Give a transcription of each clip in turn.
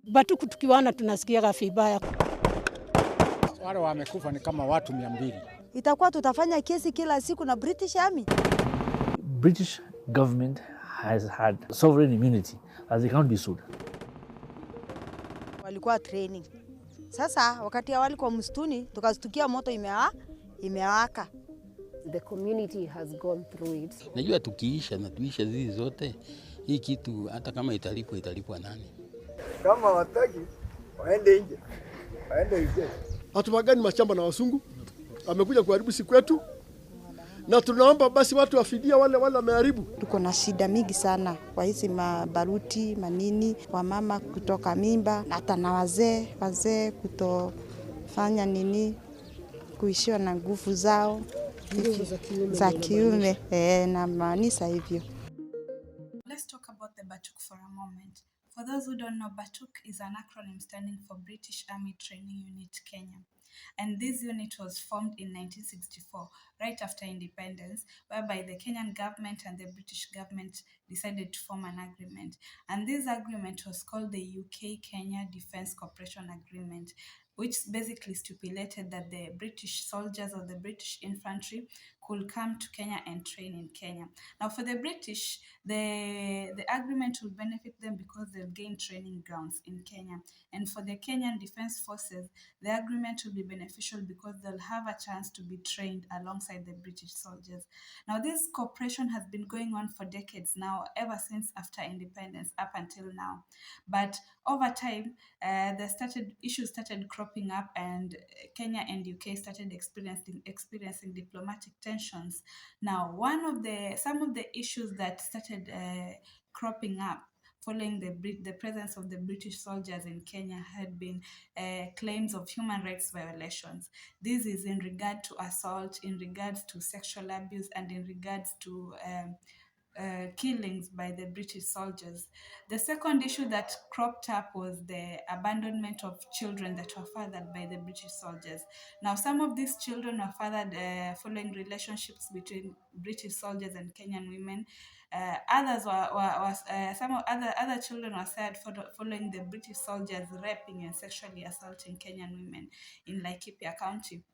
BATUK tukiwaona tunasikia vibaya. Wale wamekufa ni kama watu 200. Itakuwa tutafanya kesi kila siku na British Army. British government has had sovereign immunity as they can't be sued. Walikuwa training. Sasa wakati awali kwa msituni tukastukia moto imewaka. The community has gone through it. Najua tukiisha na tuisha zizi zote, hii kitu hata kama italipwa nani? Kama wataki waende nje. Waende nje. Hatupagani mashamba na wasungu. Amekuja kuharibu siku yetu. Na tunaomba basi watu wafidia wale wameharibu. Tuko na shida mingi sana kwa hizi mabaruti, manini, kwa mama kutoka mimba, hata na wazee kutofanya nini, kuishiwa na nguvu zao za kiume na maanisha hivyo. Let's talk about the BATUK for a moment. For those who don't know, BATUK is an acronym standing for British Army Training Unit Kenya. And this unit was formed in 1964, right after independence, whereby the Kenyan government and the British government decided to form an agreement. And this agreement was called the UK-Kenya Defence Cooperation Agreement, which basically stipulated that the British soldiers or the British infantry could come to Kenya and train in Kenya. Now for the British, the agreement will benefit them because they'll gain training grounds in Kenya. And for the Kenyan Defence Forces, the agreement will be beneficial because they'll have a chance to be trained alongside the British soldiers. Now this cooperation has been going on for decades now, ever since after independence up until now. But over time, issues started cropping up, and Kenya and UK started experiencing diplomatic tensions. Now, some of the issues that started cropping up following the presence of the British soldiers in Kenya had been claims of human rights violations. This is in regard to assault, in regards to sexual abuse, and in regards to killings by the British soldiers. The second issue that cropped up was the abandonment of children that were fathered by the British soldiers. Now, some of these children were fathered following relationships between British soldiers and Kenyan women. Other children were sad following the British soldiers raping and sexually assaulting Kenyan women in Laikipia County.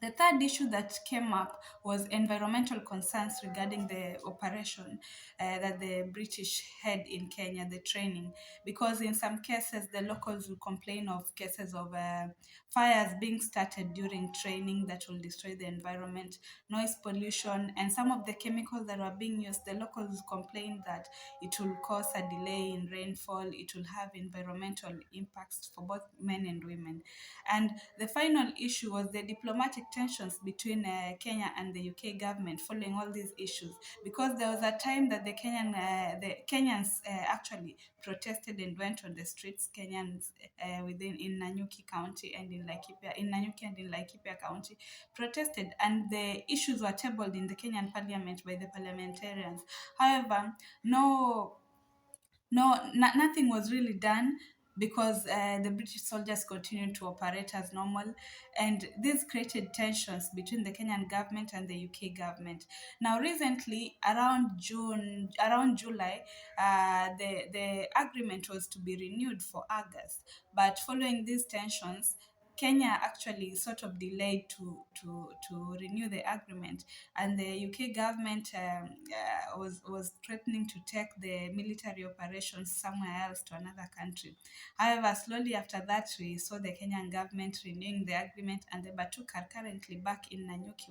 The third issue that came up was environmental concerns regarding the operation that the British had in Kenya, the training, because in some cases the locals will complain of cases of fires being started during training that will destroy the environment, noise pollution, and some of the chemicals that were being used. The locals complained that it will cause a delay in rainfall, it will have environmental impacts for both men and women. And the final issue was the diplomatic tensions between Kenya and the UK government following all these issues, because there was a time that the Kenyans actually protested and went on the streets. Kenyans in Nanyuki County and in Laikipia County protested, and the issues were tabled in the Kenyan parliament by the parliamentarians. However, nothing was really done, because the British soldiers continued to operate as normal, and this created tensions between the Kenyan government and the UK government. Now, recently, around July, the agreement was to be renewed for August, but following these tensions, Kenya actually sort of delayed to renew the agreement, and the UK government was threatening to take the military operations somewhere else to another country. However, slowly after that, we saw the Kenyan government renewing the agreement, and the BATUK are currently back in Nanyuki,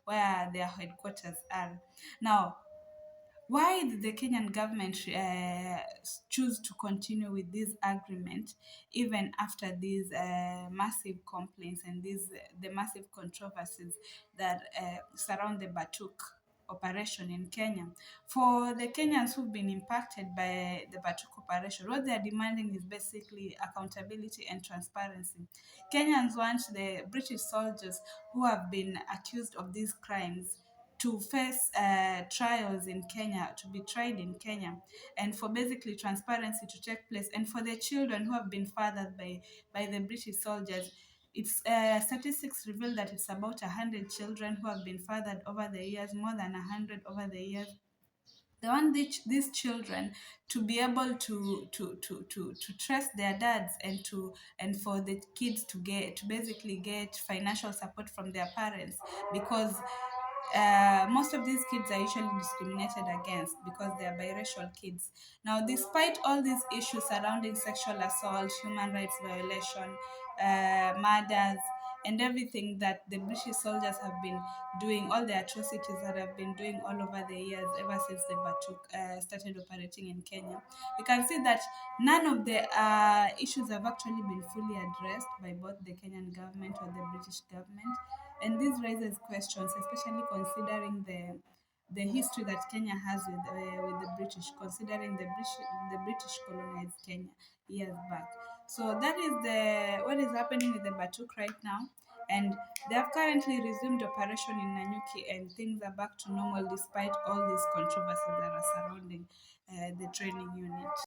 where their headquarters are. Now, why did the Kenyan government choose to continue with this agreement even after these massive complaints and the massive controversies that surround the BATUK operation in Kenya? For the Kenyans who've been impacted by the BATUK operation, what they're demanding is basically accountability and transparency. Kenyans want the British soldiers who have been accused of these crimes to face trials in Kenya, to be tried in Kenya, and for basically transparency to take place, and for the children who have been fathered by the British soldiers. It's statistics reveal that it's about 100 children who have been fathered over the years, more than 100 over the years. They want these children to be able to trust their dads and for the kids to basically get financial support from their parents, because most of these kids are usually discriminated against because they are biracial kids. Now, despite all these issues surrounding sexual assault, human rights violation, murders, and everything that the British soldiers have been doing, all the atrocities that have been doing all over the years, ever since the BATUK started operating in Kenya, we can see that none of the issues have actually been fully addressed by both the Kenyan government or the British government. And this raises questions, especially considering the history that Kenya has with the British, considering the British colonized Kenya years back. So that is what is happening with the BATUK right now, and they have currently resumed operation in Nanyuki, and things are back to normal despite all these controversies that are surrounding the training unit.